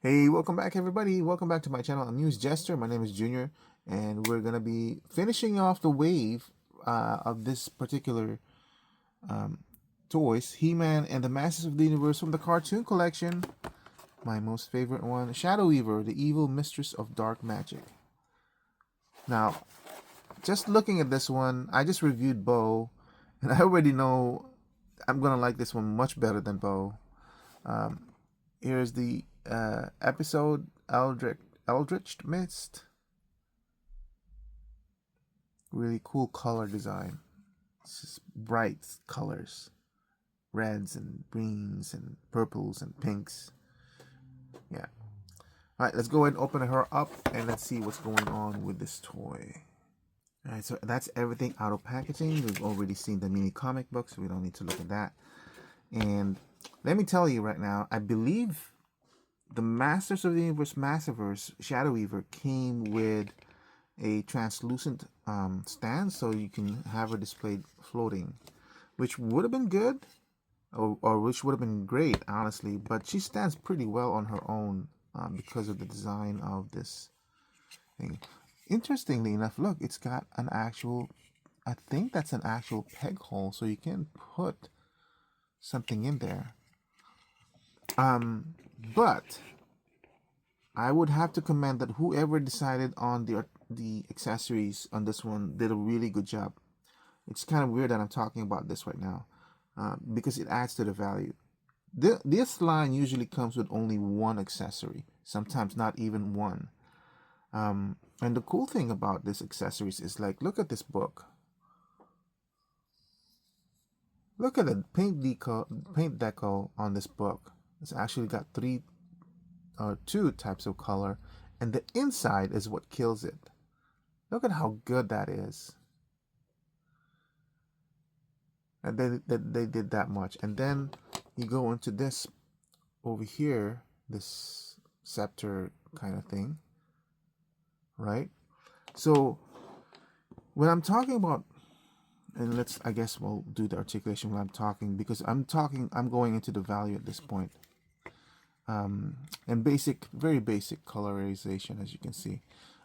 Hey, welcome back, everybody. Welcome back to my channel, AmusedJester. My name is Junior, and we're gonna be finishing off the wave of this particular toys, He-Man and the Masters of the Universe from the cartoon collection. My most favorite one, ShadowWeaver, the evil mistress of dark magic. Now, just looking at this one, I just reviewed Bo, and I already know I'm gonna like this one much better than Bo. Here's the episode Eldritch Mist. Really cool color design. It's just bright colors, reds and greens and purples and pinks. Yeah. All right, let's go ahead and open her up and let's see what's going on with this toy. All right, so that's everything out of packaging. We've already seen the mini comic book, so we don't need to look at that. And let me tell you right now, I believe the Masters of the Universe Massiverse ShadowWeaver came with a translucent stand, so you can have her displayed floating, which would have been good, or which would have been great, honestly. But she stands pretty well on her own because of the design of this thing. Interestingly enough, look, it's got an actual, I think that's an actual peg hole, so you can put something in there. But I would have to commend that whoever decided on the accessories on this one did a really good job. It's kind of weird that I'm talking about this right now because it adds to the value. This line usually comes with only one accessory, sometimes not even one. And the cool thing about this accessories is, like, look at this book. Look at the paint deco on this book. It's actually got two types of color, and the inside is what kills it. Look at how good that is. And they did that much. And then you go into this over here, this scepter kind of thing, right? So when I'm talking about, and I guess we'll do the articulation when I'm talking, because I'm going into the value at this point. And very basic colorization, as you can see.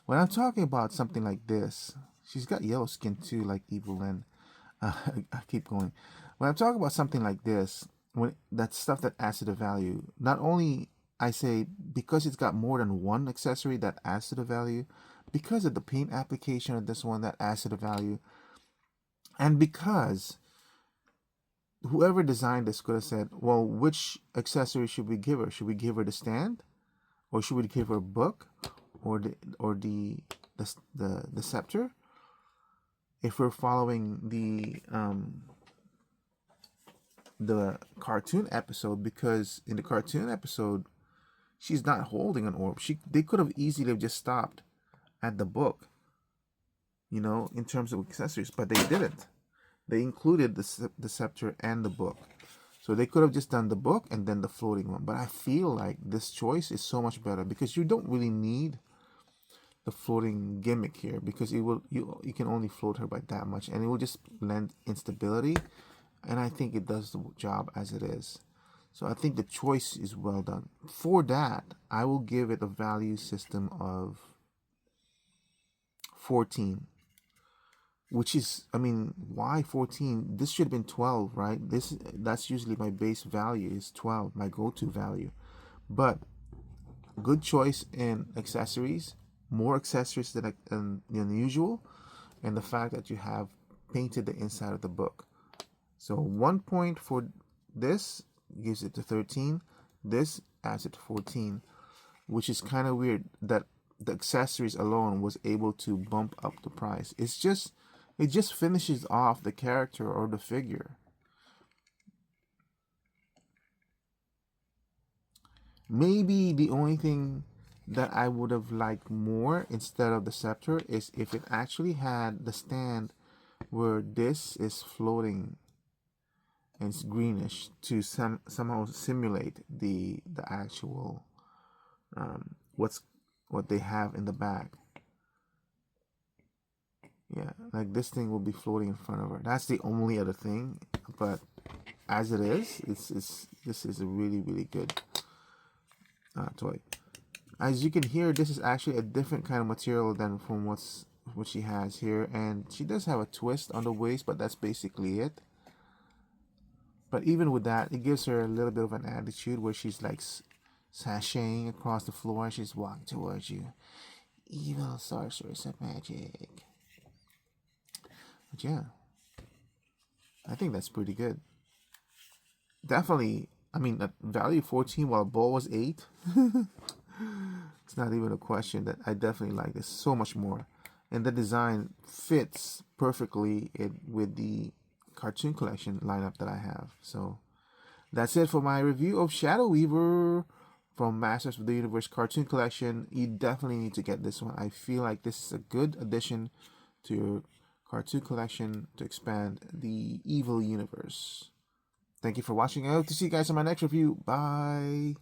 When I'm talking about something like this, she's got yellow skin too, like Evelyn. I keep going. When I'm talking about something like this, that's stuff that adds to the value, not only I say because it's got more than one accessory that adds to the value, because of the paint application of this one that adds to the value, and because whoever designed this could have said, well, which accessory should we give her? Should we give her the stand, or should we give her a book, or the scepter? If we're following the cartoon episode, because in the cartoon episode she's not holding an orb. They could have easily just stopped at the book, in terms of accessories, but they didn't. They included the scepter and the book. So they could have just done the book and then the floating one. But I feel like this choice is so much better because you don't really need the floating gimmick here, because you can only float her by that much, and it will just lend instability. And I think it does the job as it is. So I think the choice is well done. For that, I will give it a value system of 14. Which is, I mean, why 14? This should have been 12, right? That's usually my base value is 12, my go-to value. But good choice in accessories, more accessories than usual, and the fact that you have painted the inside of the book. So 1 point for this gives it to 13. This adds it to 14, which is kind of weird that the accessories alone was able to bump up the price. It just finishes off the character or the figure. Maybe the only thing that I would have liked more instead of the scepter is if it actually had the stand where this is floating and it's greenish to somehow simulate the actual what they have in the bag. Yeah, like this thing will be floating in front of her. That's the only other thing, but as it is, this is a really, really good toy. As you can hear, this is actually a different kind of material than from what she has here, and she does have a twist on the waist, but that's basically it. But even with that, it gives her a little bit of an attitude where she's like sashaying across the floor. She's walking towards you. Evil sorceress of magic. But yeah, I think that's pretty good. Definitely, I mean, at value 14 while ball was 8. It's not even a question. That I definitely like this so much more. And the design fits perfectly with the cartoon collection lineup that I have. So that's it for my review of ShadowWeaver from Masters of the Universe cartoon collection. You definitely need to get this one. I feel like this is a good addition to your cartoon collection to expand the evil universe. Thank you for watching. I hope to see you guys in my next review. Bye.